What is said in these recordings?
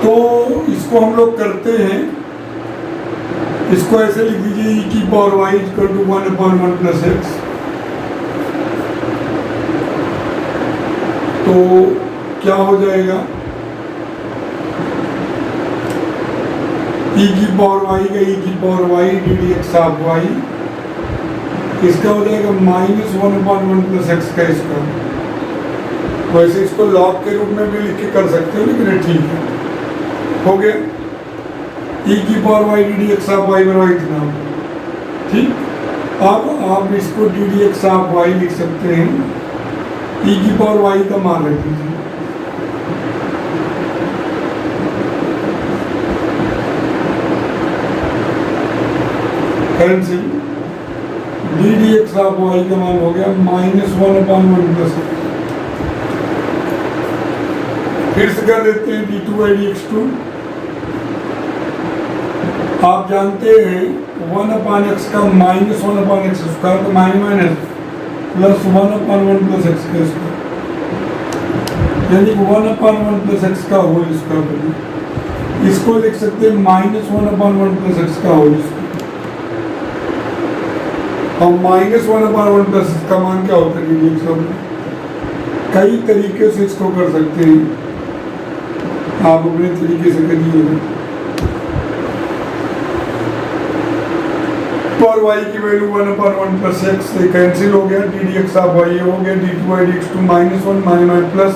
तो इसको हम लोग करते हैं, इसको ऐसे लिख दीजिए e की power y equal to 1/1 plus x. तो क्या हो जाएगा, e की पावर y का e की power y d D x of y, इसका हो जाएगा -1/1 प्लस एक्स का स्क्वायर। वैसे इसको लॉग के रूप में भी लिख के कर सकते हो, लेकिन ठीक है, हो गया। e की power y d D x of y बराबर इतना, ठीक। अब आप इसको D D x of y लिख सकते हैं, e की पावर y का मान रख दीजिए, cancel, D D x of y का मान हो गया -1/1 प्लस एक्स। फिर से कर देते हैं d2/dx2। आप जानते हैं 1/x का -1/x स्क्वायर तो माइनस प्लस 1/1 प्लस एक्स का स्क्वायर, यानी 1/1 प्लस एक्स का होल स्क्वायर बने। इसको लिख सकते हैं -1/1 प्लस एक्स का होल स्क्वायर। और -1/1 प्लस एक्स का मान क्या होता है dx? कई तरीके से इसको कर सकते हैं, आप अपने तरीके से करिएगा। पावर y की वैल्यू 1/1 प्लस एक्स से कैंसिल हो गया, d D x of y हो गया d2/dx2 -1 माइनस प्लस,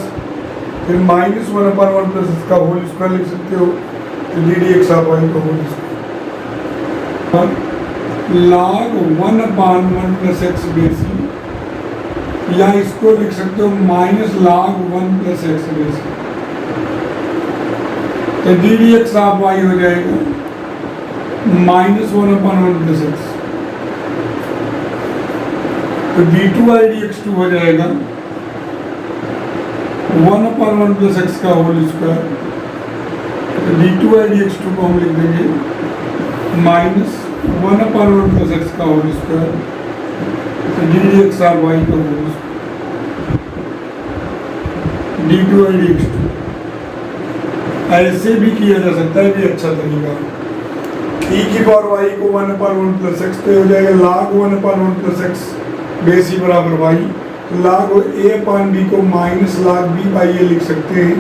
फिर -1/1 प्लस इसका होल स्क्वायर लिख सकते हो, तो d D x of y का whole square log 1/1 plus x base e, या इसको लिख सकते हो -log 1 प्लस एक्स बेसी। तो d D x of y हो जाएगा -1/1 प्लस एक्स, तो d2/dx2 हो जाएगा 1/1 प्लस एक्स का होल स्क्वायर। तो d2/dx2 को हम लिख देंगे -1/1 प्लस एक्स का होल स्क्वायर, तो d D x of y का होल स्क्वायर, d2/dx2। ऐसे भी किया जा सकता है, भी अच्छा तरीका। e की पावर y को 1/1 प्लस एक्स पे हो जाएगा log 1/1 प्लस एक्स बेसी बराबर y, log a/b को -log b/a लिख सकते हैं,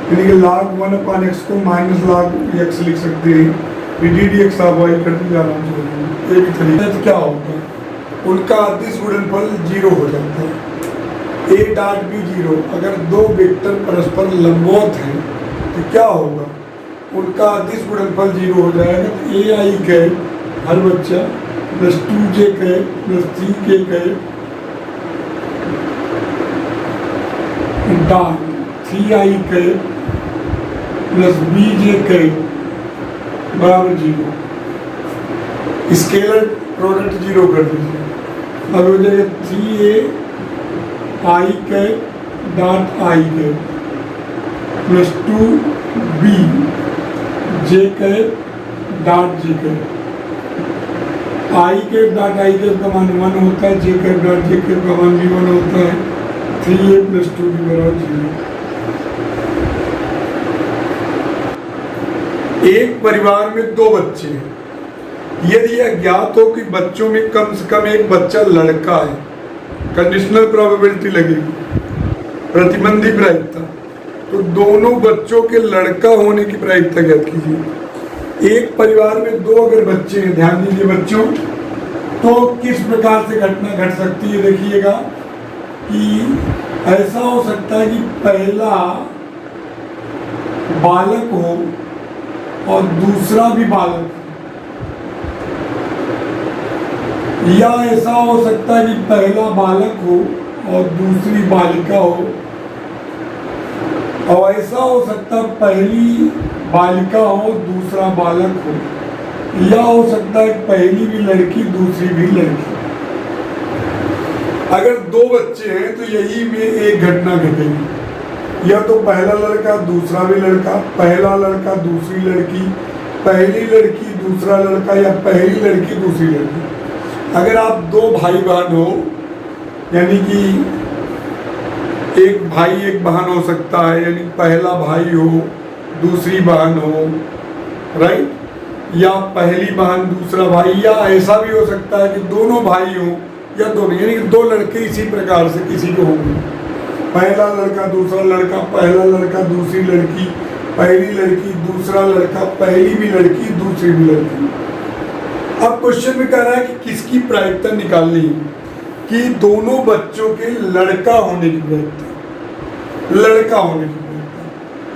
यानी कि log 1/x को -log x लिख सकते हैं, D D x of y कर दी जाना चाहिए। ये भी तरीका। तो क्या होता है, उनका अदिश गुणनफल 0 हो जाता है, a डॉट b 0। अगर दो वेक्टर परस्पर लंबवत हैं तो क्या होगा, उनका अदिश गुणनफल 0 हो जाएगा। तो ए आई कैप हर बच्चा plus 2j cap plus 3k cap dot 3i cap plus bj cap बराबर 0। स्केलर प्रोडक्ट 0 कर दीजिए, अब हो जाएगा 3a i cap dot i cap plus 2b j cap dot j cap. i cap dot i cap का मान 1 होता है, j cap dot j cap का मान भी 1 होता है। 3a प्लस 2b बराबर 0। एक परिवार में दो बच्चे हैं, यदि यह ज्ञात हो कि बच्चों में कम से कम एक बच्चा लड़का है, कंडीशनल प्रोबेबिलिटी लगेगी, प्रतिबंधी प्रायिकता, तो दोनों बच्चों के लड़का होने की प्रायिकता ज्ञात कीजिए। एक परिवार में दो अगर बच्चे हैं, ध्यान दीजिए बच्चों, तो किस प्रकार से घटना घट सकती है, देखिएगा कि ऐसा हो सकता है कि पहला बालक हो और दूसरा भी बालक, या ऐसा हो सकता है कि पहला बालक हो और दूसरी बालिका हो, और ऐसा हो सकता है पहली बालिका हो दूसरा बालक हो, या हो सकता है पहली भी लड़की दूसरी भी लड़की। अगर दो बच्चे हैं तो यही में एक घटना घटेगी, या तो पहला लड़का दूसरा भी लड़का, पहला लड़का दूसरी लड़की, पहली लड़की दूसरा लड़का, या पहली लड़की दूसरी लड़की। अगर आप दो भाई बहन हो, यानी कि एक भाई एक बहन हो सकता है, यानी पहला भाई हो दूसरी बहन हो, राइट, या पहली बहन दूसरा भाई, या ऐसा भी हो सकता है कि दोनों भाई हो या दोनों, यानी कि दो लड़के इसी प्रकार से किसी को होंगे, पहला लड़का दूसरा लड़का, पहला लड़का दूसरी लड़की, पहली लड़की दूसरा लड़का, पहली भी लड़की दूसरी भी लड़की। अब क्वेश्चन में कह रहा है कि किसकी प्रायिकता निकालनी है, कि दोनों बच्चों के लड़का होने की प्रायिकता, लड़का होने की प्रायिकता।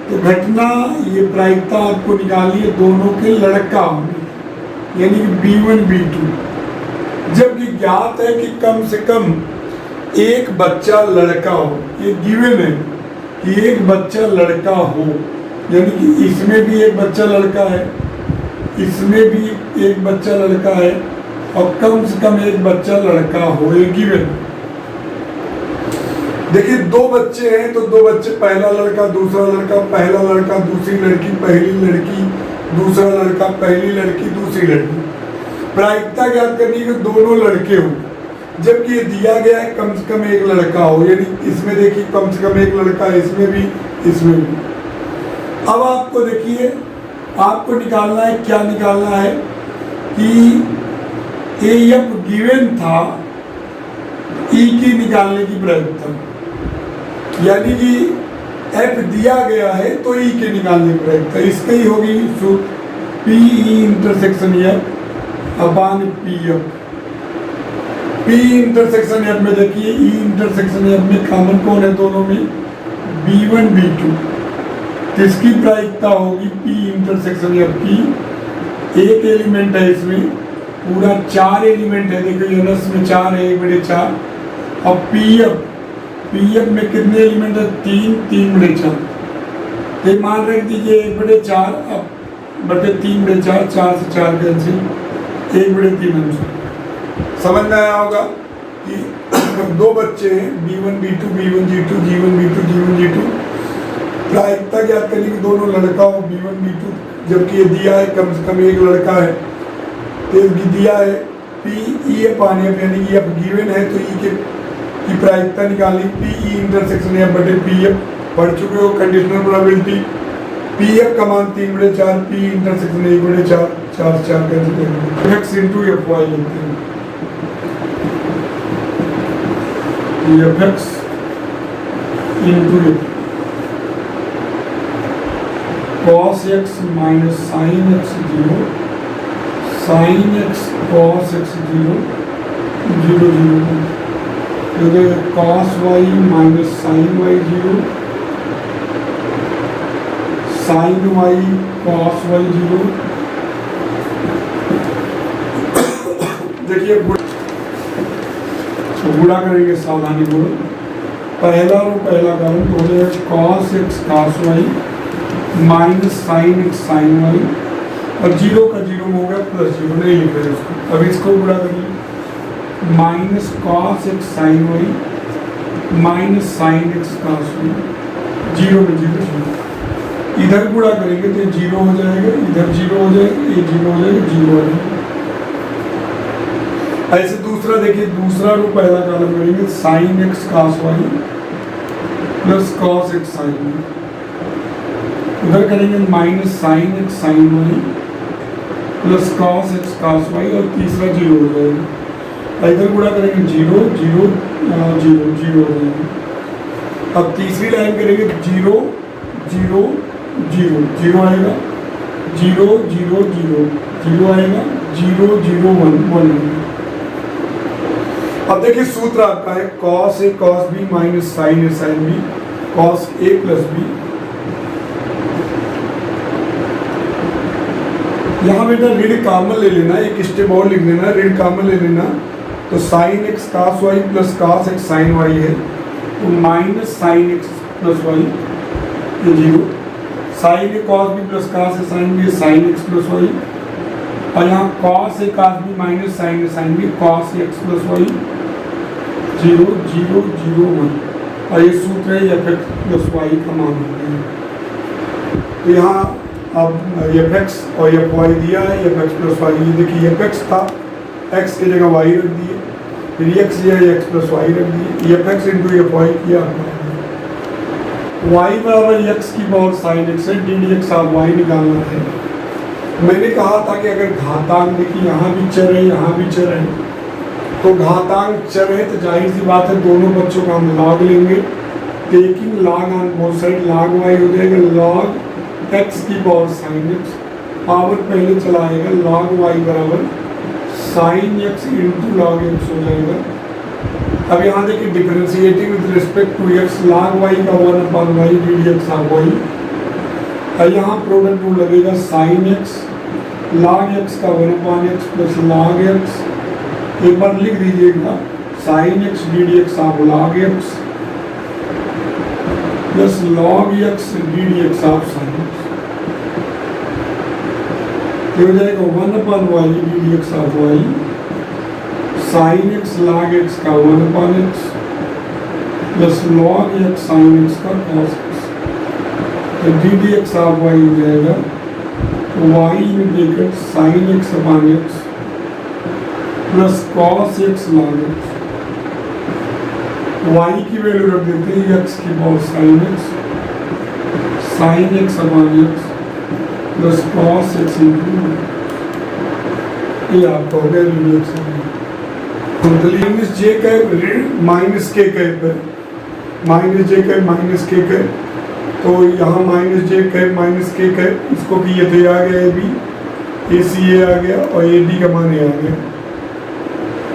तो घटना ये प्रायिकता आपको निकालनी है दोनों के लड़का होने, यानी कि B1 B2। जबकि ज्ञात है कि कम से कम एक बच्चा लड़का हो, ये गिवन है कि एक बच्चा लड़का हो, यानी कि इसमें भी एक बच्चा लड़का है, इसमें भी एक बच्चा लड़का है, और कम से कम एक बच्चा लड़का हो, ये गिवन। देखिए दो बच्चे हैं तो दो बच्चे, पहला लड़का दूसरा लड़का, पहला लड़का दूसरी लड़की, पहली लड़की दूसरा लड़का, पहली लड़की दूसरी लड़की। प्रायिकता ज्ञात करनी है कि दोनों लड़के हो, जबकि ये दिया गया है कम से कम एक लड़का हो, यानी इसमें देखिए कम से कम एक लड़का है, इसमें भी इसमें भी। अब आपको देखिए आपको निकालना है, क्या निकालना है कि एफ गिवन था, ई की निकालने की प्रायिकता, यानी कि एफ दिया गया है तो ई के निकालने की प्रायिकता इसका ही होगी सूत्र P E intersection F upon P F. P intersection F में देखिए ई इंटरसेक्शन एफ में कॉमन कौन है दोनों में, B1 B2, तो इसकी प्रायिकता होगी पी इंटरसेक्शन एफ की। एक एलिमेंट है इसमें, पूरा 4 एलिमेंट है, देखो यूनिट्स में 4 है, 1/4, और पी एफ में कितने एलिमेंट है, 3, 3/4, तो मान रख दीजिए 1/4, अब बटे 3/4, 4 से 4 कैंसिल, 1/3 आंसर। समझ में आया होगा कि दो बच्चे हैं B1 B2, B1 G2, G1 B2, G1 G2। प्रायिकता ज्ञात करनी कि दोनों लड़का हो B1 B2, जबकि ये दिया है कम से कम एक लड़का है, तो दिया है पी ई एफ आने, यानी कि एफ गिवन है तो ई की प्रायिकता निकाली, पी ई इंटरसेक्शन एफ बटे पी एफ, पढ़ चुके हो कंडीशनल प्रोबेबिलिटी। पी एफ का मान 3/4, पी इंटरसेक्शन 1/4, 4 से 4 cancel, x into f y लिखते हैं, f x into f cos x minus sine x 0, sine x cos x 0, 0 0, cos y minus sine y 0, sine y cos y 0। देखिए गुणा करेंगे, सावधानी बोलो, पहला और पहला कारण तो हो जाएगा cos x cos y minus sine x sine y, और 0 का 0 हो गया प्लस 0, नहीं लिख रहे उसको। अब इसको गुणा करिए, minus cos x sine y minus sine x cos y, 0 में 0 0, इधर गुणा करेंगे तो 0 हो जाएगा, इधर 0 हो जाएगा, ये 0 हो जाएगा, 0 हो जाएगा। ऐसे दूसरा देखिए, दूसरा रो पहला कॉलम करेंगे, sine x cos y plus cos x sine y, उधर करेंगे minus sine x sine y plus cos x cos y, और तीसरा 0 हो जाएगा। इधर गुणा करेंगे 0 0 0 0 हो जाएगा। अब तीसरी लाइन करेंगे 0 0 0 0 आएगा, 0 0 0 0 आएगा, 0 0 1 1 आएगा। अब देखिए सूत्र आपका है cos A cos B minus sine A sine B, cos A plus B. यहाँ बेटा ऋण कॉमन ले लेना, एक स्टेप और लिख लेना, ऋण कॉमन ले लेना, तो sine x cos y plus cos x sine y है, तो minus sine x plus y, ये 0, sine A cos B plus cos A sine B, sine x plus y, और यहाँ cos A cos B minus sine A sine B, cos x plus y, 0 0 0 1, और ये सूत्र है F x plus Y का मान होता है। तो यहाँ अब एफ एक्स और एफ वाई दिया है, एफ एक्स प्लस वाई, ये देखिए एफ एक्स था, एक्स की जगह वाई रख दिए, फिर एक्स दिया एक्स प्लस वाई रख दिए, f x into f y किया। y बराबर x की पावर साइन एक्स है, डी डी एक्स आप y निकालना है। मैंने कहा था कि अगर घातांक देखिए यहाँ भी चर है यहाँ भी चर है, तो घातांक चर है तो जाहिर सी बात है दोनों बच्चों का हम लॉग लेंगे, taking log on both side, log y हो जाएगा लॉग x की पावर साइन एक्स, पावर पहले चला आएगा, लॉग y बराबर sine x into log x हो जाएगा। अब यहाँ देखिए differentiating with respect to x, log y का 1/y D D x of y, और यहाँ प्रोडक्ट रूल लगेगा साइन x log x का 1/x प्लस log x, एक बार लिख दीजिएगा sine x d D x of log x plus log x d D x of sine x, ये हो जाएगा 1/y D D x of y sine x log x का 1/x plus log x sine x का cos x, तो d D x of y हो जाएगा y in bracket sine x upon x plus cos x log x, y की value रख देते हैं x की power sine x, sine x upon x plus cos x into, ये आपका हो गया d D x minus j cap minus k cap है, minus j cap minus k cap, तो यहाँ minus j cap minus k cap, इसको भी ये दे आ गया, ए बी ए सी ए आ गया और ए डी का मान ए आ गया,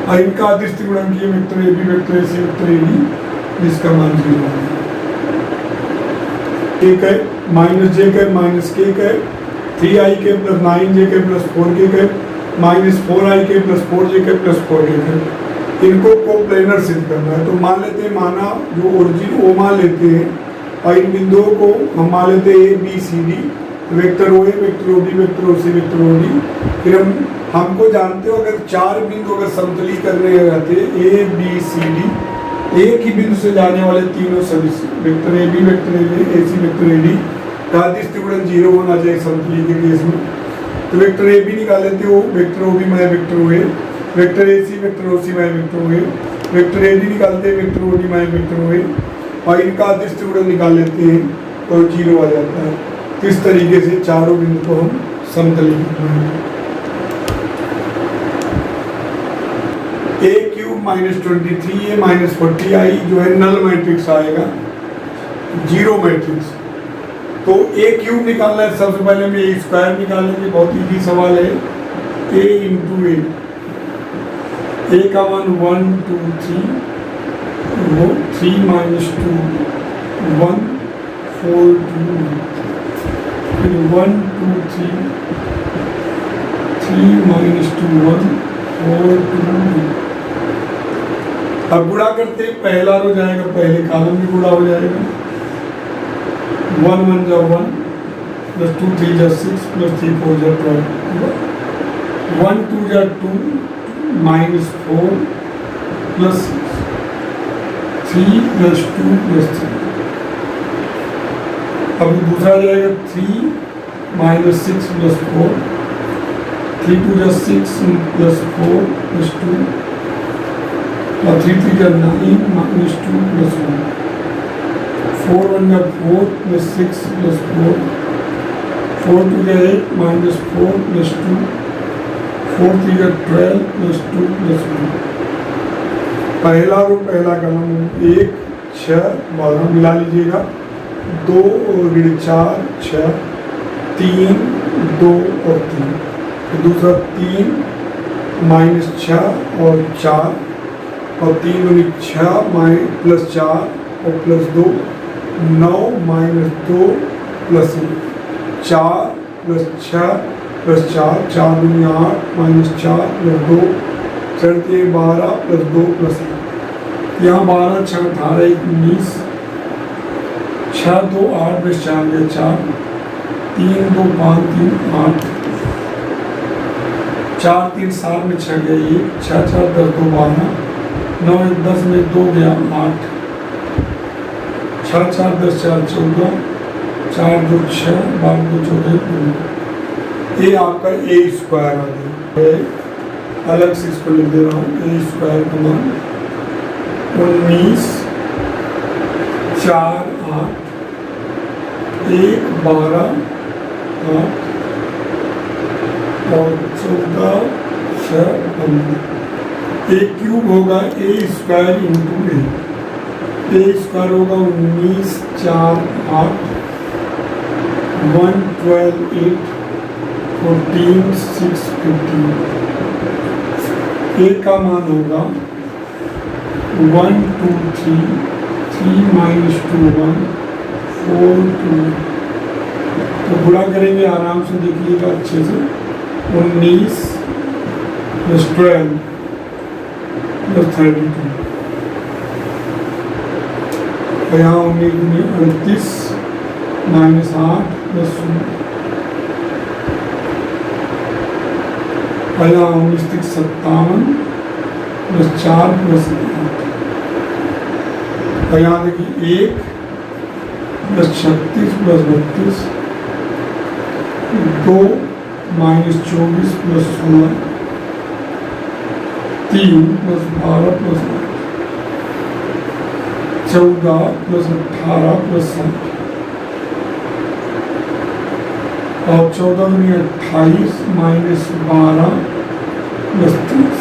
और इनका अदृष्ट गुणन किए vector a b vector A C vector A d, जिसका मान 0 आ गया। K cap minus j cap minus k cap 3i के प्लस 9j के प्लस 4k के माइनस 4i के प्लस 4j के प्लस 4k के, इनको कोप्लेनर सिद्ध करना है। तो मान लेते हैं, माना जो ओरिजिन ओ मान लेते हैं और इन बिंदुओं को हम मान लेते हैं A B C D, vector O A vector O B vector O C vector O D, फिर हमको जानते हो अगर 4 बिंदु अगर समतली करने रहते ए बी सी डी, एक ही बिंदु से जाने वाले तीनों सदिश vector a b vector A C vector A d का अदिश गुणन 0 होना चाहिए समतली के केस में। तो वेक्टर ए बी निकाल लेते हो, vector O B minus vector O A, vector A C vector O C minus vector O A, vector A D निकालते हैं vector O D minus vector O A, और इनका अदिश गुणन निकाल लेते हैं तो 0 आ जाता है। तो इस तरीके से चारों बिंदु को हम समतली बनाएंगे। ए क्यूब माइनस 23 माइनस 40i जो है नल मैट्रिक्स आएगा, 0 मैट्रिक्स। तो ए क्यूब निकालना है, सबसे पहले में ए स्क्वायर निकालेंगे, बहुत इजी सवाल है। ए इंटू ए का मान 1 2 3, वो 3 माइनस 2 1 4 2, फिर 1 2 3 3 माइनस 2 1 4 2। अब गुणा करते पहला रो जाएगा, पहले कॉलम में गुणा हो जाएगा, 1 1 जा 1 प्लस 2 3 जा 6 प्लस 3 4 जा 12, 1 2 जा 2 माइनस 4 प्लस 3 प्लस 2 प्लस 3। अब दूसरा जाएगा 3 माइनस 6 प्लस 4, 3 2 जा 6 प्लस 4 प्लस 2 और 3 3 जा 9 माइनस 2 प्लस 1, 4 1 जा 4 प्लस 6 प्लस 4, 4 2 जा 8 माइनस 4 प्लस 2, 4 3 जा 12 प्लस 2 प्लस 1। पहला रो पहला कलम 1 6 12 मिला लीजिएगा, 2 ऋण 4 6 3 2 और 3, दूसरा 3 माइनस 6 और 4 और 3 दूनी 6 प्लस 4 और plus 2 9 minus 2 plus 4 plus 6 plus 4 4 दूनी 8 माइनस 4 प्लस 2 चढ़ती है 12 प्लस 2 प्लस 1। यहाँ 12 6 18 19 6 2 8 प्लस 4 या 4 3 2 5 3 8 4 3 7 में 6 गया 1 6 4 10 2 12 9 1 10 में 2 गया 8 6 4 10 4 14 4 2 6 12 2 14 2। ये आपका ए स्क्वायर आ गया, अलग से इसको लिख दे रहा हूँ। ए स्क्वायर का मान 19 4 8 1, 12, 8 और 14, 6, 15। ए क्यूब होगा ए स्क्वायर इंटू ए स्क्वायर होगा 19, 4, 8, 1, 12, 8, 14, 6, 15। ए का मान होगा 1, 2, 3, 3 माइनस 2, 1, 4, 2। तो गुणा करेंगे आराम से, देखिएगा अच्छे से। 19 प्लस 12 प्लस 32। और यहाँ 38 माइनस 8 प्लस 0। और यहाँ 19 57 प्लस 4 प्लस 8। और यहाँ देखिए 1 plus 36 plus 32, 2 minus 24 plus 16, 3 plus 12 plus 8, 14 plus 18 plus 7 और 14 में 28 माइनस 12 प्लस 30।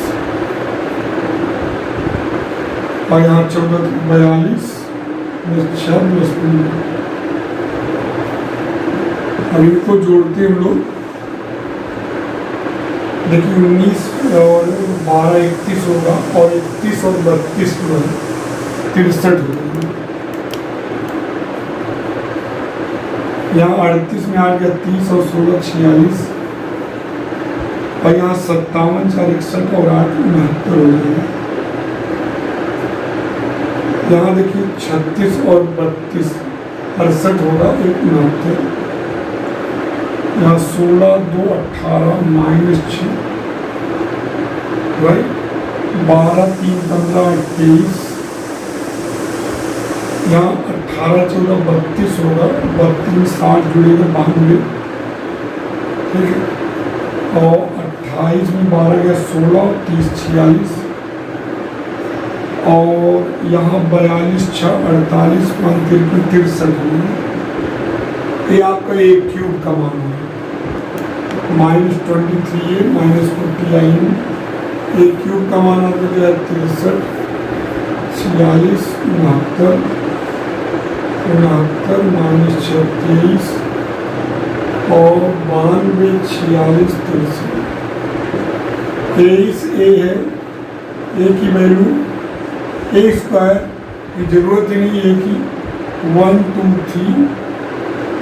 और यहाँ 14 42 प्लस 6 प्लस 15। अब इनको जोड़ते हैं हम लोग। देखिए 19 और 12 31 होगा और 31 और 32 63 होगा। यहाँ 38 में आ गया 30 और 16 46। और यहाँ 57 4 61 और 8 69 हो जाएगा। यहाँ देखिए 36 और 32 68 होगा 69। यहाँ 16 2 18 माइनस 6 राइट, 12 3 15 23। यहाँ 18 14 32 होगा, 32 60 जुड़ेगा 92। ठीक है, और 28 में 12 गया 16 30 46। और यहाँ 42 6 48 5 53 63। ये आपका एक क्यूब का मान है। -23 है, -49। एक क्यूब का मान आपका क्या है 63 46 69 माइनस 36 और 92 46 63। 23 ए है, ए की वैल्यू ए स्क्वायर की जरूरत ही नहीं, ए की 1 2 3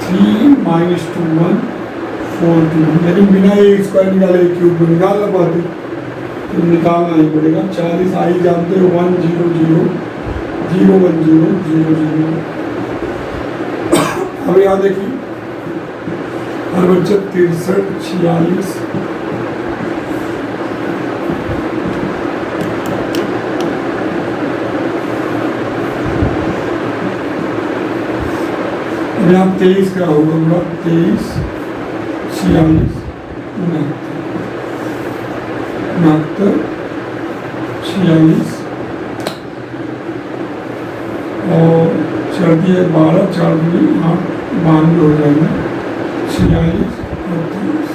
3 माइनस 2 1 4 2। लेकिन बिना ए स्क्वायर निकाले क्यूब को निकाल ना पाते, तो निकालना ही पड़ेगा। 40 आई जानते हो 1 0 0 0 1 0 0 0। अब यहाँ देखिए हर बच्चा 63 46 यहाँ 23 का होगा 23 46 69 46 और 4 दिए 12 4 दिए 8 92 हो जाएगा 46 38।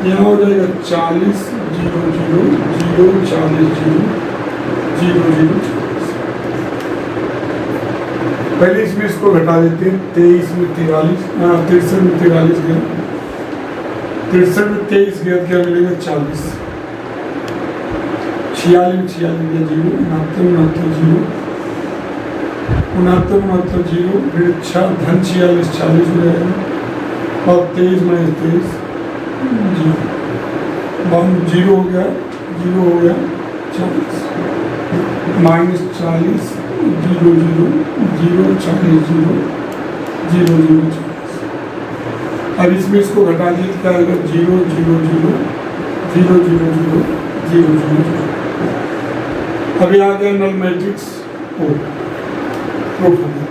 यहाँ हो जाएगा 40 0 0 0 40 0 0 0 40। पहले इसमें इसको घटा देते हैं। 23 में 43 63 में 43 गया, 63 में 23 गया, क्या मिलेगा 40। 46 में 46 गया 0 69 0 फिर 6 धन 46 40 हो जाएगा और 23 माइनस 23 0 हो गया 40 माइनस 40 0 0 0 40 0 0 0 40। अब इसमें इसको घटा दिए क्या आएगा 0 0 0 0 0 0 0 0 0। अभी आ गया नल मैट्रिक्स प्रूफ हो गया।